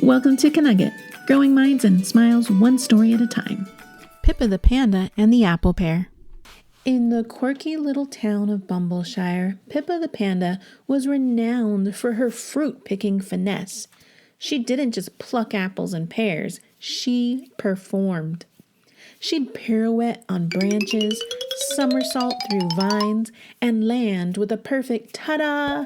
Welcome to Knugget, growing minds and smiles one story at a time. Pippa the Panda and the Apple Pear. In the quirky little town of Bumbleshire, Pippa the Panda was renowned for her fruit-picking finesse. She didn't just pluck apples and pears, she performed. She'd pirouette on branches, somersault through vines, and land with a perfect ta-da!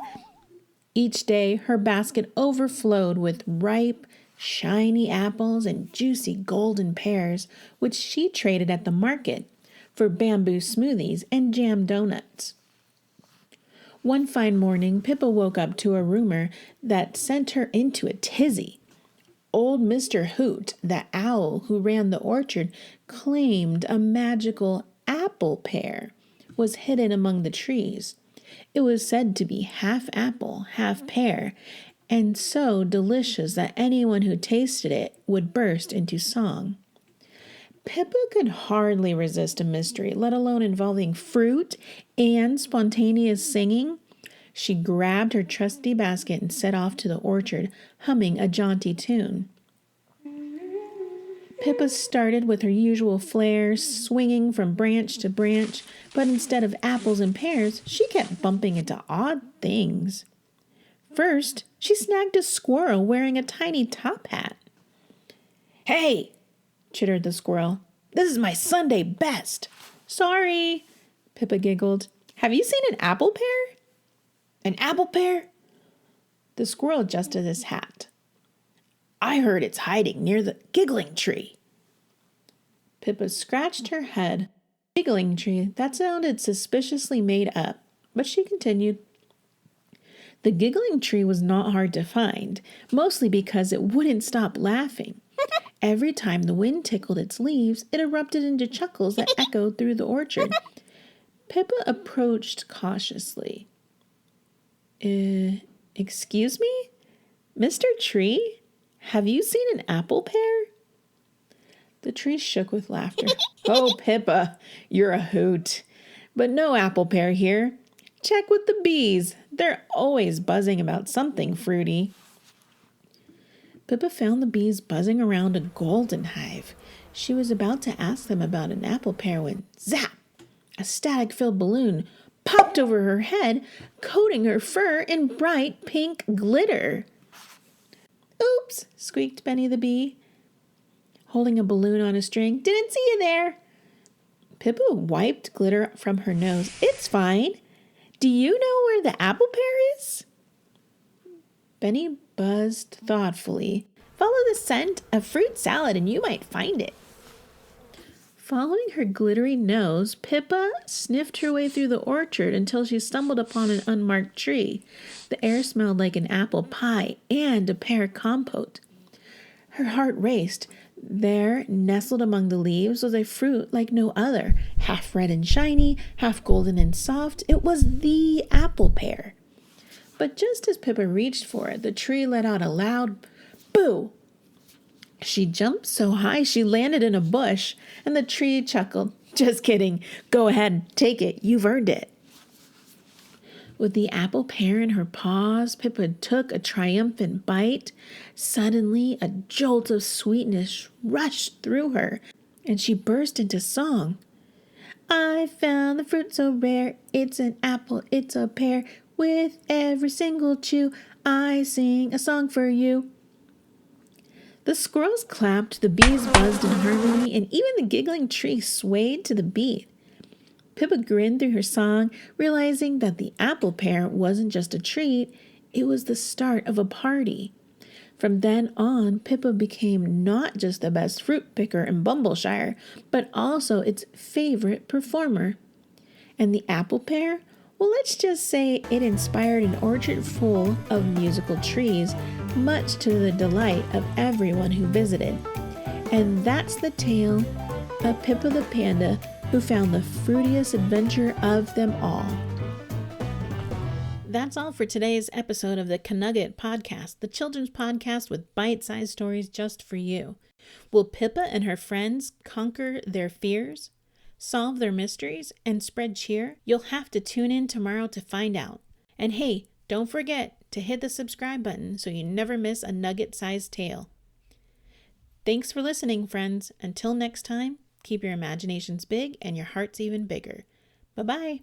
Each day, her basket overflowed with ripe, shiny apples and juicy golden pears, which she traded at the market for bamboo smoothies and jam donuts. One fine morning, Pippa woke up to a rumor that sent her into a tizzy. Old Mr. Hoot, the owl who ran the orchard, claimed a magical apple pear was hidden among the trees. It was said to be half apple, half pear, and so delicious that anyone who tasted it would burst into song. Pippa could hardly resist a mystery, let alone involving fruit and spontaneous singing. She grabbed her trusty basket and set off to the orchard, humming a jaunty tune. Pippa started with her usual flair, swinging from branch to branch, but instead of apples and pears, she kept bumping into odd things. First, she snagged a squirrel wearing a tiny top hat. "Hey!" chittered the squirrel. "This is my Sunday best." "Sorry," Pippa giggled. "Have you seen an apple pear?" "An apple pear?" The squirrel adjusted his hat. "I heard it's hiding near the giggling tree." Pippa scratched her head. Giggling tree, that sounded suspiciously made up, but she continued. The giggling tree was not hard to find, mostly because it wouldn't stop laughing. Every time the wind tickled its leaves, it erupted into chuckles that echoed through the orchard. Pippa approached cautiously. Excuse me? Mr. Tree? Have you seen an apple pear?" The tree shook with laughter. "Oh, Pippa, you're a hoot. But no apple pear here. Check with the bees. They're always buzzing about something fruity." Pippa found the bees buzzing around a golden hive. She was about to ask them about an apple pear when, zap! A static-filled balloon popped over her head, coating her fur in bright pink glitter. "Oops," squeaked Benny the bee, holding a balloon on a string. "Didn't see you there." Pippa wiped glitter from her nose. "It's fine. Do you know where the apple pear is?" Benny buzzed thoughtfully. "Follow the scent of fruit salad and you might find it." Following her glittery nose, Pippa sniffed her way through the orchard until she stumbled upon an unmarked tree. The air smelled like an apple pie and a pear compote. Her heart raced. There, nestled among the leaves, was a fruit like no other, half red and shiny, half golden and soft. It was the apple pear. But just as Pippa reached for it, the tree let out a loud boo. She jumped so high she landed in a bush, and the tree chuckled. "Just kidding. Go ahead, take it. You've earned it." With the apple pear in her paws, Pippa took a triumphant bite. Suddenly, a jolt of sweetness rushed through her, and she burst into song. "I found the fruit so rare. It's an apple, it's a pear. With every single chew, I sing a song for you." The squirrels clapped, the bees buzzed in harmony, and even the giggling tree swayed to the beat. Pippa grinned through her song, realizing that the apple pear wasn't just a treat, it was the start of a party. From then on, Pippa became not just the best fruit picker in Bumbleshire, but also its favorite performer. And the apple pear? Well, let's just say it inspired an orchard full of musical trees, much to the delight of everyone who visited. And that's the tale of Pippa the Panda, who found the fruitiest adventure of them all. That's all for today's episode of the Knugget Podcast, the children's podcast with bite-sized stories just for you. Will Pippa and her friends conquer their fears, solve their mysteries, and spread cheer? You'll have to tune in tomorrow to find out. And hey, Don't forget to hit the subscribe button so you never miss a nugget-sized tale. Thanks for listening, friends. Until next time, keep your imaginations big and your hearts even bigger. Bye-bye.